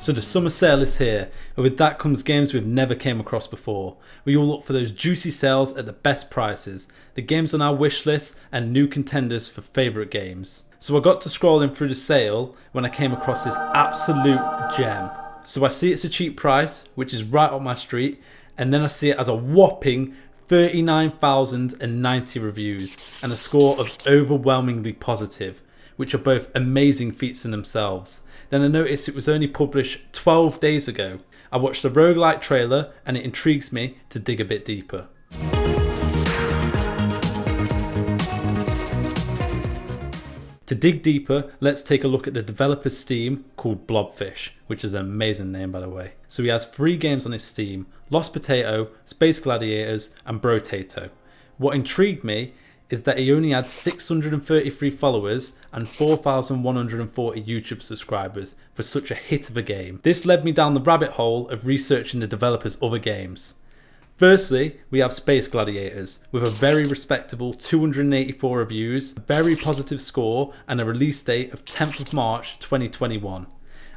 So the summer sale is here, and with that comes games we've never came across before. We all look for those juicy sales at the best prices, the games on our wish list and new contenders for favourite games. So I got to scrolling through the sale when I came across this absolute gem. So I see it's a cheap price, which is right up my street, and then I see it as a whopping 39,090 reviews and a score of overwhelmingly positive, which are both amazing feats in themselves. Then I noticed it was only published 12 days ago. I watched the roguelite trailer and it intrigues me to dig a bit deeper. To dig deeper, let's take a look at the developer's Steam called Blobfish, which is an amazing name by the way. So he has 3 games on his Steam: Lost Potato, Space Gladiators and Brotato. What intrigued me is that he only had 633 followers and 4,140 YouTube subscribers for such a hit of a game. This led me down the rabbit hole of researching the developer's other games. Firstly, we have Space Gladiators with a very respectable 284 reviews, a very positive score and a release date of 10th of March 2021.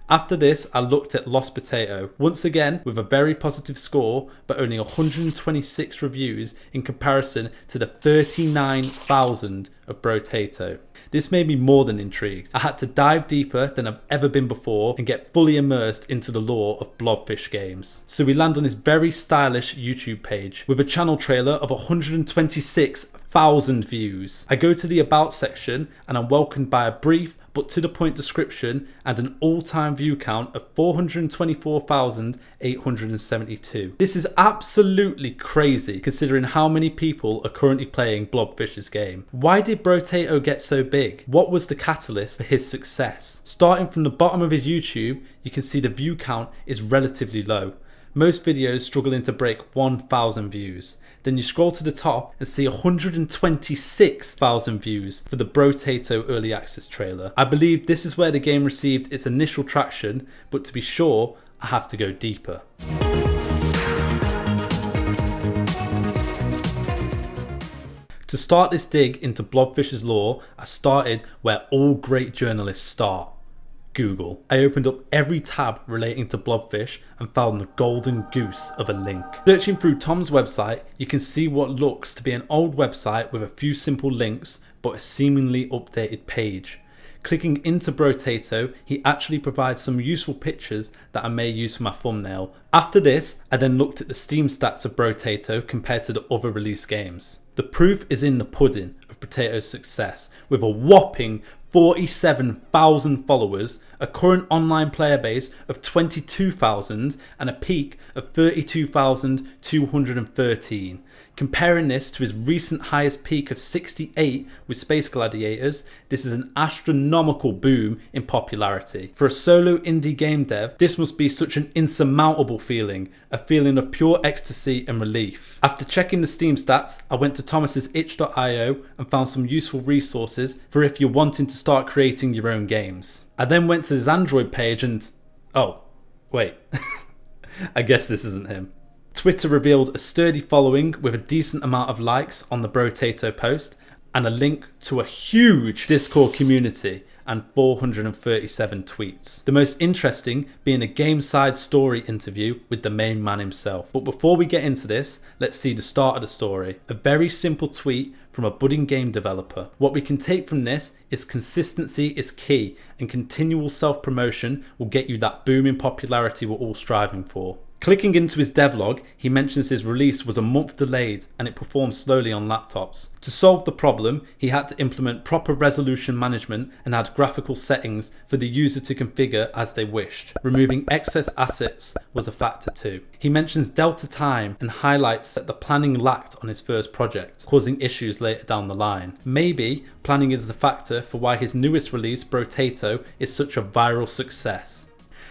After this, I looked at Lost Potato, once again with a very positive score, but only 126 reviews in comparison to the 39,000 of Brotato. This made me more than intrigued. I had to dive deeper than I've ever been before and get fully immersed into the lore of Blobfish games. So we land on his very stylish YouTube page with a channel trailer of 126,000 views. I go to the About section and I'm welcomed by a brief but to the point description and an all-time view count of 424,872. This is absolutely crazy considering how many people are currently playing Blobfish's game. Why did Brotato get so big? What was the catalyst for his success? Starting from the bottom of his YouTube, you can see the view count is relatively low. Most videos struggling to break 1,000 views. Then you scroll to the top and see 126,000 views for the Brotato Early Access trailer. I believe this is where the game received its initial traction, but to be sure, I have to go deeper. To start this dig into Blobfish's lore, I started where all great journalists start. Google. I opened up every tab relating to Blobfish and found the golden goose of a link. Searching through Tom's website, you can see what looks to be an old website with a few simple links but a seemingly updated page. Clicking into Brotato, he actually provides some useful pictures that I may use for my thumbnail. After this, I then looked at the Steam stats of Brotato compared to the other released games. The proof is in the pudding of Brotato's success, with a whopping 47,000 followers, a current online player base of 22,000 and a peak of 32,213. Comparing this to his recent highest peak of 68 with Space Gladiators, this is an astronomical boom in popularity. For a solo indie game dev, this must be such an insurmountable feeling, a feeling of pure ecstasy and relief. After checking the Steam stats, I went to Thomas's itch.io and found some useful resources for if you're wanting to start creating your own games. I then went to his Android page and, oh, wait, I guess this isn't him. Twitter revealed a sturdy following with a decent amount of likes on the Brotato post and a link to a huge Discord community and 437 tweets. The most interesting being a game side story interview with the main man himself. But before we get into this, let's see the start of the story. A very simple tweet from a budding game developer. What we can take from this is consistency is key and continual self-promotion will get you that boom in popularity we're all striving for. Clicking into his devlog, he mentions his release was a month delayed and it performed slowly on laptops. To solve the problem, he had to implement proper resolution management and add graphical settings for the user to configure as they wished. Removing excess assets was a factor too. He mentions delta time and highlights that the planning lacked on his first project, causing issues later down the line. Maybe planning is a factor for why his newest release, Brotato, is such a viral success.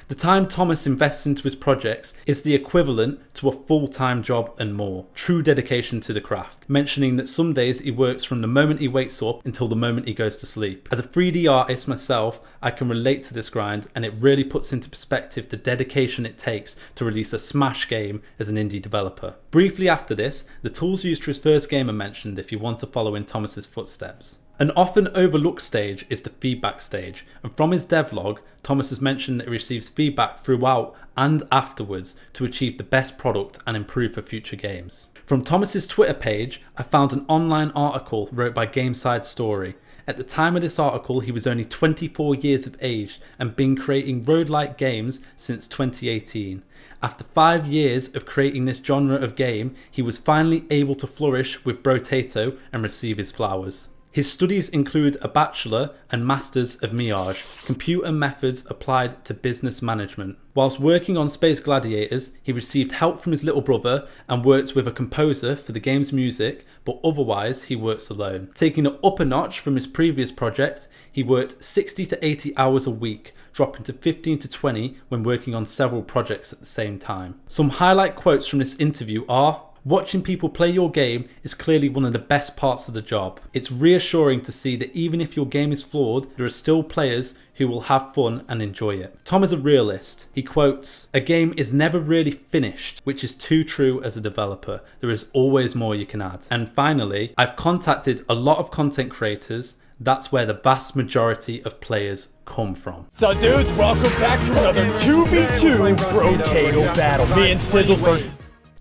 The time Thomas invests into his projects is the equivalent to a full-time job and more. True dedication to the craft, mentioning that some days he works from the moment he wakes up until the moment he goes to sleep. As a 3D artist myself, I can relate to this grind and it really puts into perspective the dedication it takes to release a smash game as an indie developer. Briefly after this, the tools used for his first game are mentioned if you want to follow in Thomas's footsteps. An often overlooked stage is the feedback stage, and from his devlog, Thomas has mentioned that he receives feedback throughout and afterwards to achieve the best product and improve for future games. From Thomas's Twitter page, I found an online article wrote by Gameside Story. At the time of this article, he was only 24 years of age and been creating roguelite games since 2018. After 5 years of creating this genre of game, he was finally able to flourish with Brotato and receive his flowers. His studies include a Bachelor and Masters of Miage, computer methods applied to business management. Whilst working on Space Gladiators, he received help from his little brother and worked with a composer for the game's music, but otherwise he works alone. Taking it up a notch from his previous project, he worked 60 to 80 hours a week, dropping to 15 to 20 when working on several projects at the same time. Some highlight quotes from this interview are: "Watching people play your game is clearly one of the best parts of the job. It's reassuring to see that even if your game is flawed, there are still players who will have fun and enjoy it." Tom is a realist. He quotes, "A game is never really finished, which is too true as a developer. There is always more you can add." And finally, "I've contacted a lot of content creators. That's where the vast majority of players come from." So dudes, welcome back to another 2v2 Brotato battle. Me and Sizzle versus...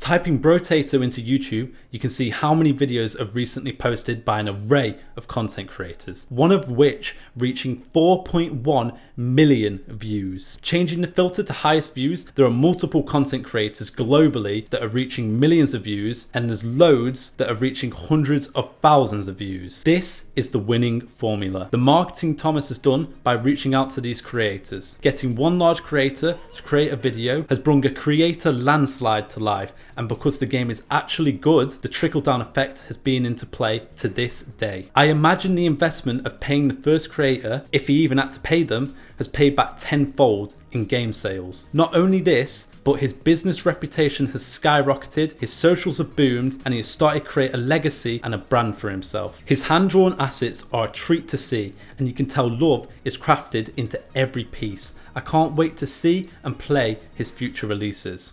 Typing Brotato into YouTube, you can see how many videos are recently posted by an array of content creators, one of which reaching 4.1 million views. Changing the filter to highest views, there are multiple content creators globally that are reaching millions of views, and there's loads that are reaching hundreds of thousands of views. This is the winning formula. The marketing Thomas has done by reaching out to these creators. Getting one large creator to create a video has brought a creator landslide to life, and because the game is actually good, the trickle-down effect has been into play to this day. I imagine the investment of paying the first creator, if he even had to pay them, has paid back tenfold in game sales. Not only this, but his business reputation has skyrocketed, his socials have boomed, and he has started to create a legacy and a brand for himself. His hand-drawn assets are a treat to see, and you can tell love is crafted into every piece. I can't wait to see and play his future releases.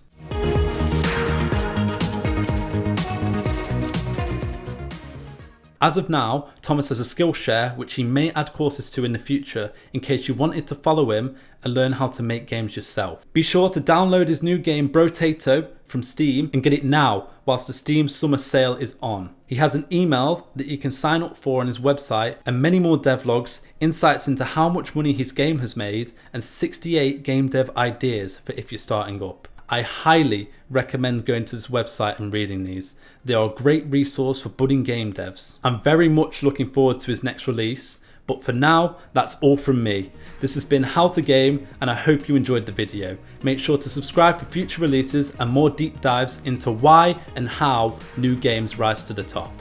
As of now, Thomas has a Skillshare which he may add courses to in the future in case you wanted to follow him and learn how to make games yourself. Be sure to download his new game Brotato from Steam and get it now whilst the Steam summer sale is on. He has an email that you can sign up for on his website and many more devlogs, insights into how much money his game has made, and 68 game dev ideas for if you're starting up. I highly recommend going to this website and reading these. They are a great resource for budding game devs. I'm very much looking forward to his next release, but for now, that's all from me. This has been How to Game, and I hope you enjoyed the video. Make sure to subscribe for future releases and more deep dives into why and how new games rise to the top.